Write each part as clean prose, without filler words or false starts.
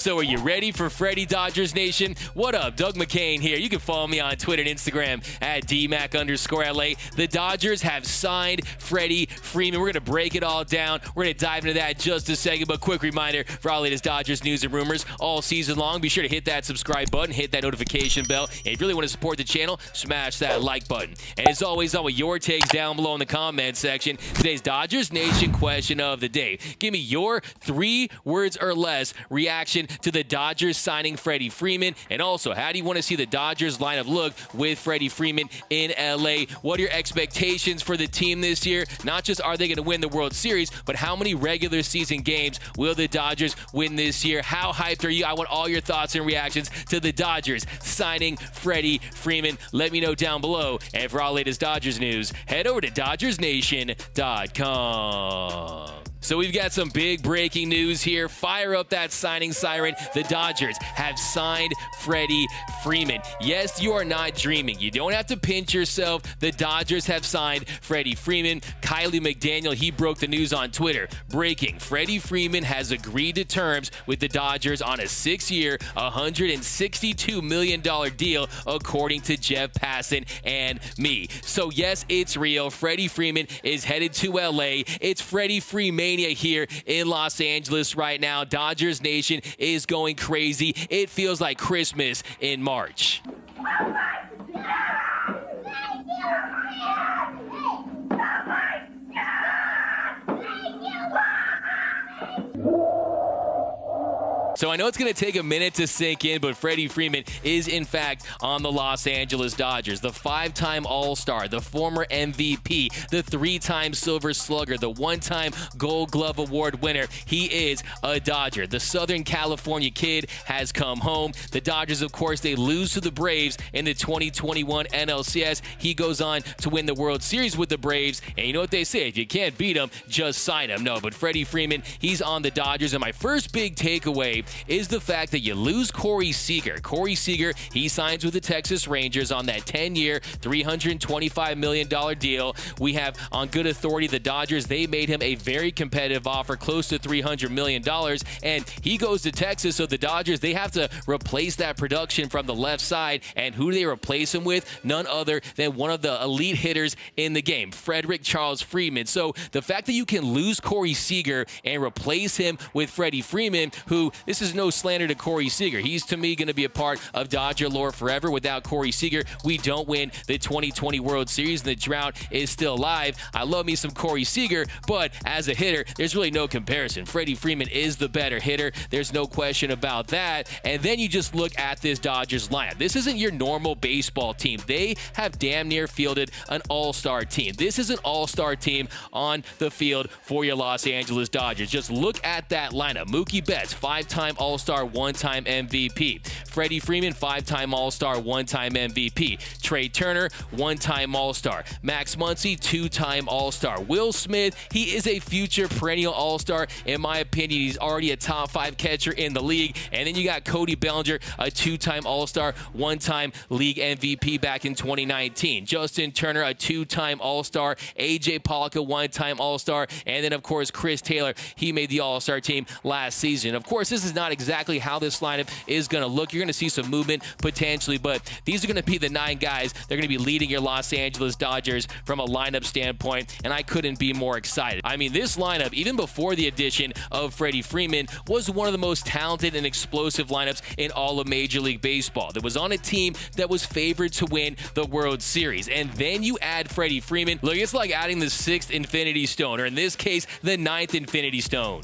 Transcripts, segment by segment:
So are you ready for Freddie Dodgers Nation? What up? Doug McKain here. You can follow me on Twitter and Instagram at DMac_LA. The Dodgers have signed Freddie Freeman. We're going to break it all down. We're going to dive into that in just a second. But quick reminder for all latest Dodgers news and rumors all season long, be sure to hit that subscribe button, hit that notification bell. And if you really want to support the channel, smash that like button. And as always, I want your takes down below in the comment section. Today's Dodgers Nation question of the day. Give me your 3 words or less reaction to the Dodgers signing Freddie Freeman. And also, how do you want to see the Dodgers lineup look with Freddie Freeman in LA? What are your expectations for the team this year? Not just are they going to win the World Series, but how many regular season games will the Dodgers win this year? How hyped are you? I want all your thoughts and reactions to the Dodgers signing Freddie Freeman. Let me know down below. And for all latest Dodgers news, head over to DodgersNation.com. So we've got some big breaking news here. Fire up that signing siren. The Dodgers have signed Freddie Freeman. Yes, you are not dreaming. You don't have to pinch yourself. The Dodgers have signed Freddie Freeman. Kylie McDaniel, he broke the news on Twitter. Breaking, Freddie Freeman has agreed to terms with the Dodgers on a 6-year, $162 million deal, according to Jeff Passan and me. So yes, it's real. Freddie Freeman is headed to LA. It's Freddie Freeman here in Los Angeles right now. Dodgers Nation is going crazy. It feels like Christmas in March. So I know it's going to take a minute to sink in, but Freddie Freeman is, in fact, on the Los Angeles Dodgers. The 5-time All-Star, the former MVP, the 3-time Silver Slugger, the 1-time Gold Glove Award winner. He is a Dodger. The Southern California kid has come home. The Dodgers, of course, they lose to the Braves in the 2021 NLCS. He goes on to win the World Series with the Braves. And you know what they say, if you can't beat them, just sign them. No, but Freddie Freeman, he's on the Dodgers. And my first big takeaway is the fact that you lose Corey Seager. Corey Seager, he signs with the Texas Rangers on that 10-year, $325 million deal. We have on good authority the Dodgers, they made him a very competitive offer, close to $300 million, and he goes to Texas, so the Dodgers, they have to replace that production from the left side, and who do they replace him with? None other than one of the elite hitters in the game, Frederick Charles Freeman. So the fact that you can lose Corey Seager and replace him with Freddie Freeman, who, this is no slander to Corey Seager. He's, to me, going to be a part of Dodger lore forever. Without Corey Seager, we don't win the 2020 World Series, and the drought is still alive. I love me some Corey Seager, but as a hitter, there's really no comparison. Freddie Freeman is the better hitter. There's no question about that. And then you just look at this Dodgers lineup. This isn't your normal baseball team. They have damn near fielded an all-star team. This is an all-star team on the field for your Los Angeles Dodgers. Just look at that lineup. Mookie Betts, 5-time All-Star, 1-time MVP. Freddie Freeman, 5-time All-Star, 1-time MVP. Trey Turner, 1-time All-Star. Max Muncy, 2-time All-Star. Will Smith, he is a future perennial All-Star. In my opinion, he's already a top 5 catcher in the league. And then you got Cody Bellinger, a 2-time All-Star, 1-time league MVP back in 2019. Justin Turner, a 2-time All-Star. AJ Pollock, a 1-time All-Star. And then, of course, Chris Taylor, he made the All-Star team last season. Of course, this is not exactly how this lineup is going to look. You're going to see some movement potentially, but these are going to be the 9 guys. They're going to be leading your Los Angeles Dodgers from a lineup standpoint, and I couldn't be more excited. I mean, this lineup, even before the addition of Freddie Freeman, was one of the most talented and explosive lineups in all of Major League Baseball. That was on a team that was favored to win the World Series. And then you add Freddie Freeman. Look, it's like adding the 6th Infinity Stone, or in this case, the 9th Infinity Stone.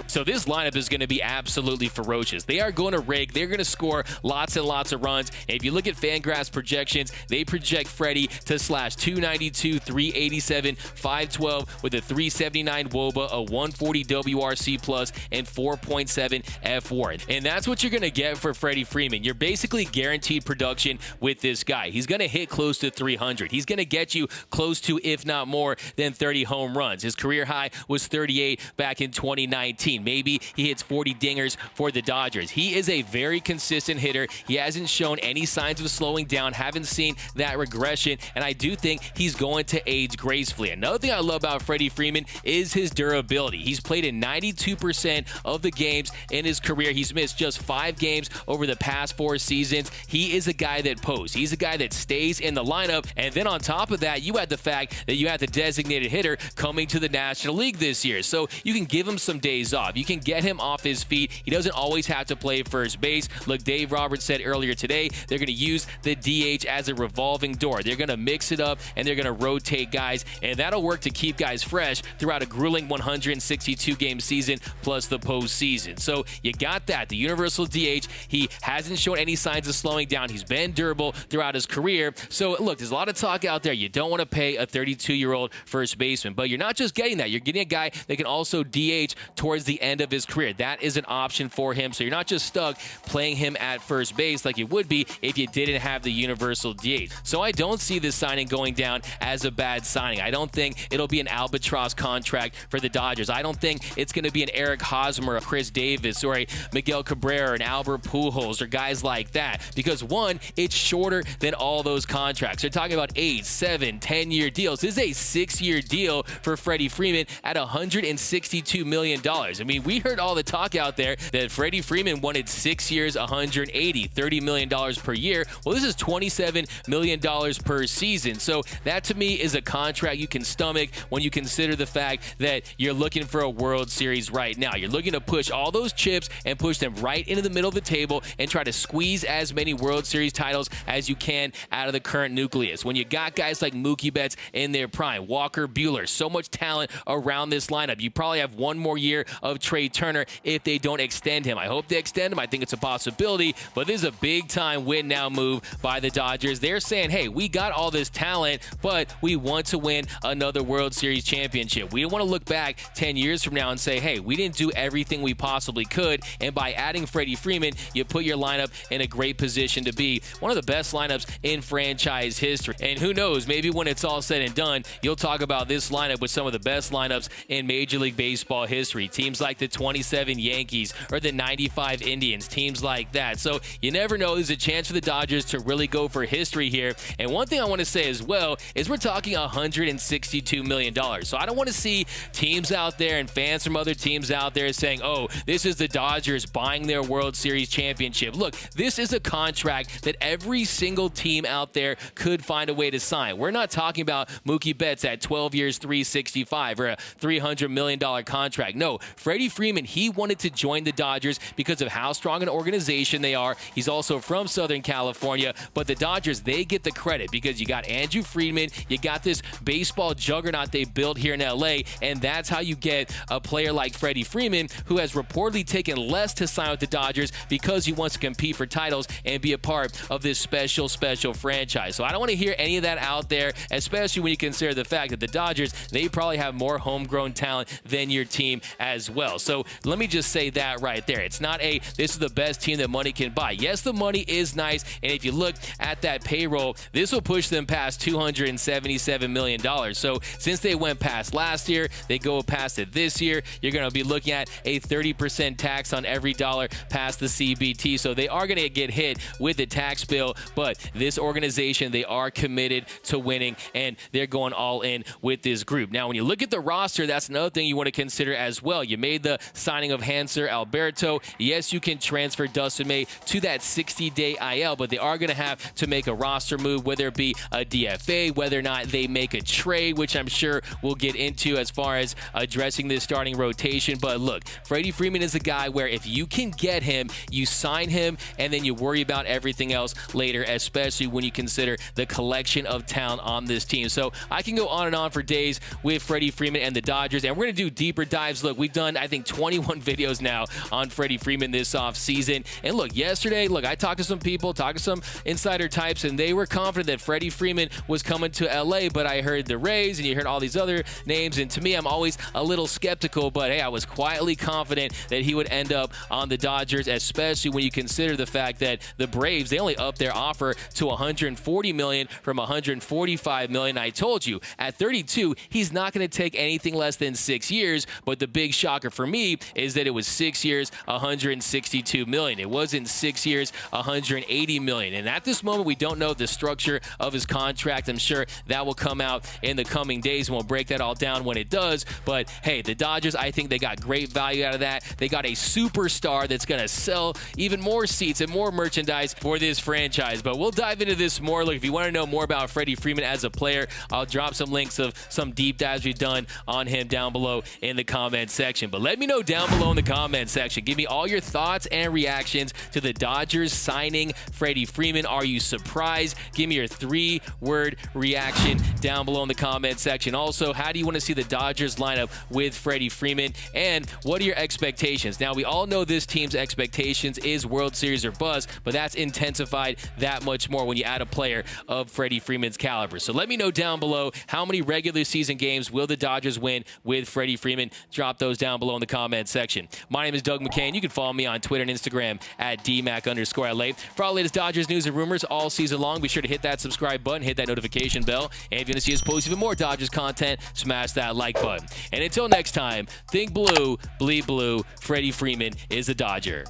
So this lineup is going to be absolutely ferocious. They are going to rig. They're going to score lots and lots of runs. And if you look at Fangraphs projections, they project Freddie to slash 292, 387, 512 with a 379 WOBA, a 140 WRC plus, and 4.7 F-WAR. And that's what you're going to get for Freddie Freeman. You're basically guaranteed production with this guy. He's going to hit close to 300. He's going to get you close to, if not more, than 30 home runs. His career high was 38 back in 2019. mean maybe he hits 40 dingers for the Dodgers. He is a very consistent hitter. He hasn't shown any signs of slowing down, haven't seen that regression, and I do think he's going to age gracefully. Another thing I love about Freddie Freeman is his durability. He's played in 92% of the games in his career. He's missed just 5 games over the past 4 seasons. He is a guy that posts. He's a guy that stays in the lineup, and then on top of that, you had the fact that you had the designated hitter coming to the National League this year, so you can give him some days off. You can get him off his feet. He doesn't always have to play first base. Look, Dave Roberts said earlier today they're going to use the DH as a revolving door. They're going to mix it up, and they're going to rotate guys, and that'll work to keep guys fresh throughout a grueling 162-game season plus the postseason. So you got that. The universal DH, he hasn't shown any signs of slowing down. He's been durable throughout his career. So look, there's a lot of talk out there. You don't want to pay a 32-year-old first baseman, but you're not just getting that. You're getting a guy that can also DH towards the end of his career. That is an option for him. So you're not just stuck playing him at first base like you would be if you didn't have the universal DH. So I don't see this signing going down as a bad signing. I don't think it'll be an albatross contract for the Dodgers. I don't think it's going to be an Eric Hosmer, a Chris Davis, or a Miguel Cabrera, an Albert Pujols, or guys like that. Because one, it's shorter than all those contracts. They're talking about 8, 7, 10-year deals. This is a 6-year deal for Freddie Freeman at $162 million. I mean, we heard all the talk out there that Freddie Freeman wanted 6 years, $30 million per year. Well, this is $27 million per season. So that to me is a contract you can stomach when you consider the fact that you're looking for a World Series right now. You're looking to push all those chips and push them right into the middle of the table and try to squeeze as many World Series titles as you can out of the current nucleus. When you got guys like Mookie Betts in their prime, Walker Buehler, so much talent around this lineup. You probably have one more year of Trey Turner if they don't extend him. I hope they extend him. I think it's a possibility, but this is a big-time win-now move by the Dodgers. They're saying, hey, we got all this talent, but we want to win another World Series championship. We don't want to look back 10 years from now and say, hey, we didn't do everything we possibly could, and by adding Freddie Freeman, you put your lineup in a great position to be one of the best lineups in franchise history. And who knows, maybe when it's all said and done, you'll talk about this lineup with some of the best lineups in Major League Baseball history. Teams like the 27 Yankees or the 95 Indians, teams like that. So you never know. There's a chance for the Dodgers to really go for history here. And one thing I want to say as well is we're talking $162 million. So I don't want to see teams out there and fans from other teams out there saying, oh, this is the Dodgers buying their World Series championship. Look, this is a contract that every single team out there could find a way to sign. We're not talking about Mookie Betts at 12 years, $365 or a $300 million contract. No, Freddie Freeman, he wanted to join the Dodgers because of how strong an organization they are. He's also from Southern California, but the Dodgers, they get the credit because you got Andrew Friedman, you got this baseball juggernaut they built here in LA, and that's how you get a player like Freddie Freeman, who has reportedly taken less to sign with the Dodgers because he wants to compete for titles and be a part of this special franchise. So I don't want to hear any of that out there, especially when you consider the fact that the Dodgers, they probably have more homegrown talent than your team as well. So let me just say that right there. It's not a, this is the best team that money can buy. Yes, the money is nice, and if you look at that payroll, this will push them past $277 million. So since they went past last year, they go past it this year, you're going to be looking at a 30% tax on every dollar past the CBT. So they are going to get hit with the tax bill, but this organization, they are committed to winning, and they're going all in with this group. Now, when you look at the roster, that's another thing you want to consider as well. You made the signing of Hanser Alberto. Yes, you can transfer Dustin May to that 60-day IL, but they are going to have to make a roster move, whether it be a DFA, whether or not they make a trade, which I'm sure we'll get into as far as addressing this starting rotation. But look, Freddie Freeman is a guy where if you can get him, you sign him, and then you worry about everything else later, especially when you consider the collection of talent on this team. So I can go on and on for days with Freddie Freeman and the Dodgers, and we're going to do deeper dives. Look, we've done, I think, 21 videos now on Freddie Freeman this offseason. And look, yesterday, I talked to some people, talked to some insider types, and they were confident that Freddie Freeman was coming to LA, but I heard the Rays, and you heard all these other names, and to me, I'm always a little skeptical, but hey, I was quietly confident that he would end up on the Dodgers, especially when you consider the fact that the Braves, they only upped their offer to $140 million from $145 million. I told you, at 32, he's not going to take anything less than 6 years, but the big shocker shocker for me is that it was 6 years, $162 million. It wasn't 6 years, $180 million. And at this moment, we don't know the structure of his contract. I'm sure that will come out in the coming days, and we'll break that all down when it does. But hey, the Dodgers, I think they got great value out of that. They got a superstar that's going to sell even more seats and more merchandise for this franchise. But we'll dive into this more. Look, if you want to know more about Freddie Freeman as a player, I'll drop some links of some deep dives we've done on him down below in the comment section. But let me know down below in the comment section. Give me all your thoughts and reactions to the Dodgers signing Freddie Freeman. Are you surprised? Give me your 3-word reaction down below in the comment section. Also, how do you want to see the Dodgers line up with Freddie Freeman? And what are your expectations? Now, we all know this team's expectations is World Series or bust, but that's intensified that much more when you add a player of Freddie Freeman's caliber. So let me know down below, how many regular season games will the Dodgers win with Freddie Freeman? Drop those down below in the comment section. My name is Doug McKain. You can follow me on Twitter and Instagram at DMac_LA. For all the latest Dodgers news and rumors all season long, be sure to hit that subscribe button, hit that notification bell. And if you want to see us post even more Dodgers content, smash that like button. And until next time, think blue, bleed blue. Freddie Freeman is a Dodger.